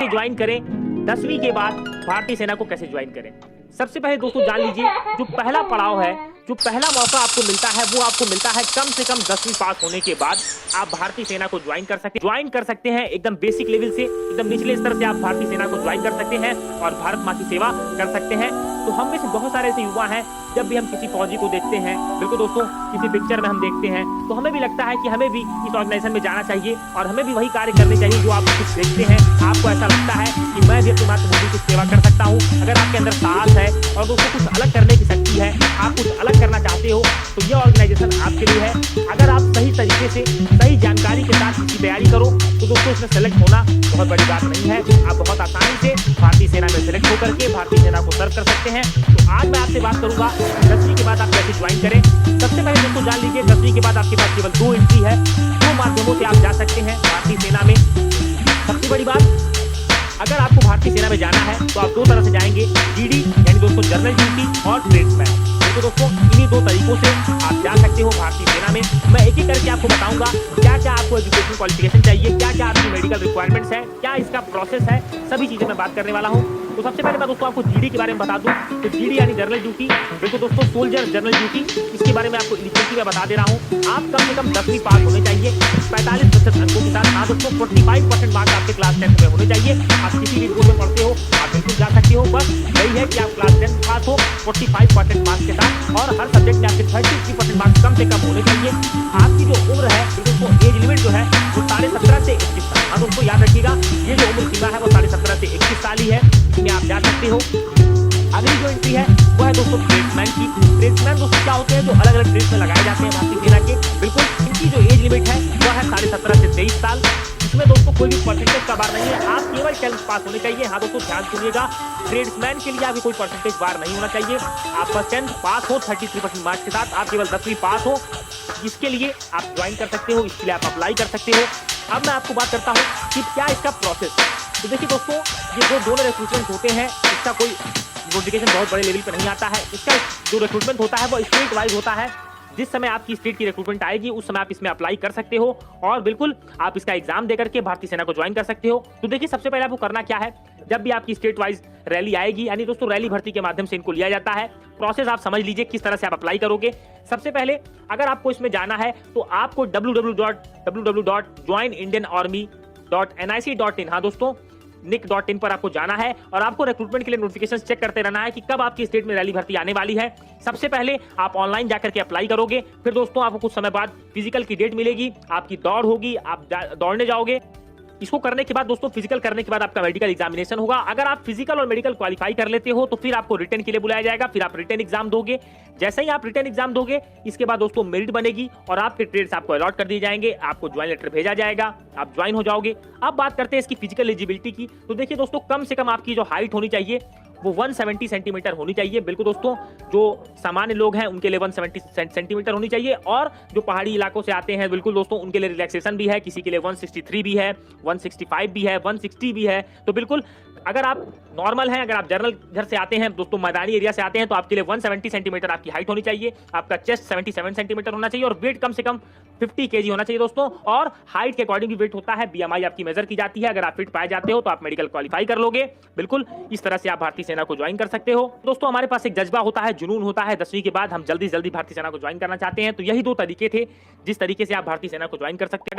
Join करें, 10वीं के बाद भारतीय सेना को कैसे ज्वाइन करें। सबसे पहले दोस्तों जान लीजिए, जो पहला पड़ाव है, जो पहला मौका आपको मिलता है वो आपको मिलता है कम से कम 10वीं पास होने के बाद आप भारतीय सेना को ज्वाइन कर सकते हैं। एकदम बेसिक लेवल से, एकदम निचले स्तर से आप भारतीय सेना को ज्वाइन कर सकते हैं और भारत माँ की सेवा कर सकते हैं। तो हम में से बहुत सारे ऐसे युवा हैं, जब भी हम किसी फौजी को देखते हैं, बिल्कुल दोस्तों किसी पिक्चर में हम देखते हैं, तो हमें भी लगता है कि हमें भी इस ऑर्गेनाइजेशन में जाना चाहिए और हमें भी वही कार्य करने चाहिए जो आप कुछ देखते हैं। आपको ऐसा लगता है कि मैं भी अपनी मातृभूमि की सेवा कर सकता हूँ। अगर आपके अंदर साहस है और दोस्तों कुछ अलग करने की शक्ति है, आप कुछ अलग करना चाहते हो, तो ये ऑर्गेनाइजेशन आपके लिए है। अगर आप सही तरीके से, सही जानकारी के साथ इसकी तैयारी करो तो दोस्तों इसमें सेलेक्ट होना बहुत बड़ी बात नहीं है। आप बहुत आसानी से भारतीय सेना में सेलेक्ट होकर के भारतीय सेना को सर्व कर सकते हैं। तो आज मैं आपसे बात करूंगा 10वीं के बाद आप कैसे ज्वाइन करें। सबसे पहले दोस्तों जान लीजिए, 10वीं के बाद आपके पास केवल 2 एंट्री है, 2 माध्यमों से आप जा सकते हैं भारतीय सेना में। सबसे बड़ी बात, अगर आपको भारतीय सेना में जाना है तो आप 2 तरह से जाएंगे, जीडी यानी दोस्तों जनरल ड्यूटी और ट्रेड्समैन। तो दोस्तों इन्हीं 2 तरीकों से आप जा सकते हो भारतीय सेना में। मैं एक एक करके आपको बताऊंगा क्या क्या आपको एजुकेशन क्वालिफिकेशन चाहिए, क्या क्या आपकी मेडिकल रिक्वायरमेंट्स है, क्या इसका प्रोसेस है, सभी चीजें मैं बात करने वाला हूँ। तो सबसे पहले मैं दोस्तों आपको जीडी के बारे में बता दूं। तो जीडी यानी जनरल ड्यूटी, बिल्कुल दोस्तों सोल्जर जनरल ड्यूटी, इसके बारे में आपको एलिजिबिलिटी में बता दे रहा हूँ। आप कम से कम 10वीं पास होने चाहिए 45% अंकों के साथ। हाँ दोस्तों 45% मार्क्स आपके क्लास 10th में होने चाहिए। आप किसी भी बोर्ड में पढ़ते हो आप बिल्कुल जा सकते हो, बस यही है कि आप क्लास 10th पास हो 45% मार्क्स के साथ और हर सब्जेक्ट में आपके 33% मार्क्स कम से कम होने चाहिए। आपकी जो उम्र है दोस्तों, एज लिमिट जो है वो 17.5 से 21 साल। हाँ दोस्तों याद रखिएगा, ये जो उम्र सीमा है वो 17.5 से 21 साल ही है, इसमें आप जा सकते हो। अगली जो एंट्री है वो है दोस्तों ट्रेड्समैन की। ट्रेड्समैन दोस्तों क्या होते हैं, जो अलग अलग ट्रेड्स में लगाए जाते हैं भारतीय सेना के। बिल्कुल इनकी जो एज लिमिट है वो है 17.5 से 23 साल। इसमें दोस्तों कोई भी परसेंटेज का बार नहीं है, आप केवल 10th पास होने चाहिए। हाँ दोस्तों ध्यान सुनिएगा, ट्रेड्समैन के लिए आपकी कोई परसेंटेज बार नहीं होना चाहिए। आप बस 10th पास हो 33% मार्क्स के साथ, आप केवल 10वीं पास हो, इसके लिए आप ज्वाइन कर सकते हो, इसके लिए आप अप्लाई कर सकते हो। अब मैं आपको बात करता हूँ कि क्या इसका प्रोसेस। तो देखिए दोस्तों, ये जो दोनों रिक्रूटमेंट होते हैं, इसका कोई नोटिफिकेशन बहुत बड़े लेवल पर नहीं आता है। इसका जो रिक्रूटमेंट होता है वो स्टेट वाइज होता है। जिस समय आपकी स्टेट की रिक्रूटमेंट आएगी उस समय आप इसमें अप्लाई कर सकते हो और बिल्कुल आप इसका एग्जाम देकर के भारतीय सेना को ज्वाइन कर सकते हो। तो देखिए सबसे पहले आपको करना क्या है, जब भी आपकी स्टेट वाइज रैली आएगी, यानी दोस्तों रैली भर्ती के माध्यम से इनको लिया जाता है। प्रोसेस आप समझ लीजिए किस तरह से आप अप्लाई करोगे। सबसे पहले अगर आपको इसमें जाना है तो आपको www.joinindianarmy.nic.in, हाँ दोस्तों nic.in पर आपको जाना है और आपको रिक्रूटमेंट के लिए नोटिफिकेशन चेक करते रहना है कि कब आपकी स्टेट में रैली भर्ती आने वाली है। सबसे पहले आप ऑनलाइन जाकर के अप्लाई करोगे, फिर दोस्तों आपको कुछ समय बाद फिजिकल की डेट मिलेगी, आपकी दौड़ होगी, आप दौड़ने जाओगे। इसको करने के बाद दोस्तों, फिजिकल करने के बाद आपका मेडिकल एग्जामिनेशन होगा। अगर आप फिजिकल और मेडिकल क्वालिफाई कर लेते हो तो फिर आपको रिटर्न के लिए बुलाया जाएगा, फिर आप रिटर्न एग्जाम दोगे। जैसे ही आप रिटर्न एग्जाम दोगे, इसके बाद दोस्तों मेरिट बनेगी और आपके ट्रेड्स आपको अलॉट कर दिए जाएंगे, आपको ज्वाइन लेटर भेजा जाएगा, आप ज्वाइन हो जाओगे। अब बात करते हैं इसकी फिजिकल एलिजिबिलिटी की। तो देखिए दोस्तों, कम से कम आपकी जो हाइट होनी चाहिए वो 170 सेंटीमीटर होनी चाहिए। बिल्कुल दोस्तों, जो सामान्य लोग हैं उनके लिए 170 सेंटीमीटर होनी चाहिए और जो पहाड़ी इलाकों से आते हैं बिल्कुल दोस्तों उनके लिए रिलैक्सेशन भी है, किसी के लिए 163 भी है, 165 भी है, 160 भी है। तो बिल्कुल अगर आप नॉर्मल हैं, अगर आप जनरल घर से आते हैं दोस्तों, मैदानी एरिया से आते हैं, तो आपके लिए 170 सेंटीमीटर आपकी हाइट होनी चाहिए, आपका चेस्ट 77 सेंटीमीटर होना चाहिए और वेट कम से कम 50 केजी होना चाहिए दोस्तों। और हाइट के अकॉर्डिंग भी वेट होता है, बीएमआई आपकी मेजर की जाती है। अगर आप फिट पाए जाते हो तो आप मेडिकल क्वालिफाई कर लोगे। बिल्कुल इस तरह से आप भारतीय सेना को ज्वाइन कर सकते हो। दोस्तों हमारे पास एक जज्बा होता है, जुनून होता है, 10वीं के बाद हम जल्दी से जल्दी भारतीय सेना को ज्वाइन करना चाहते हैं। तो यही 2 तरीके थे जिस तरीके से आप भारतीय सेना को ज्वाइन कर सकते हैं।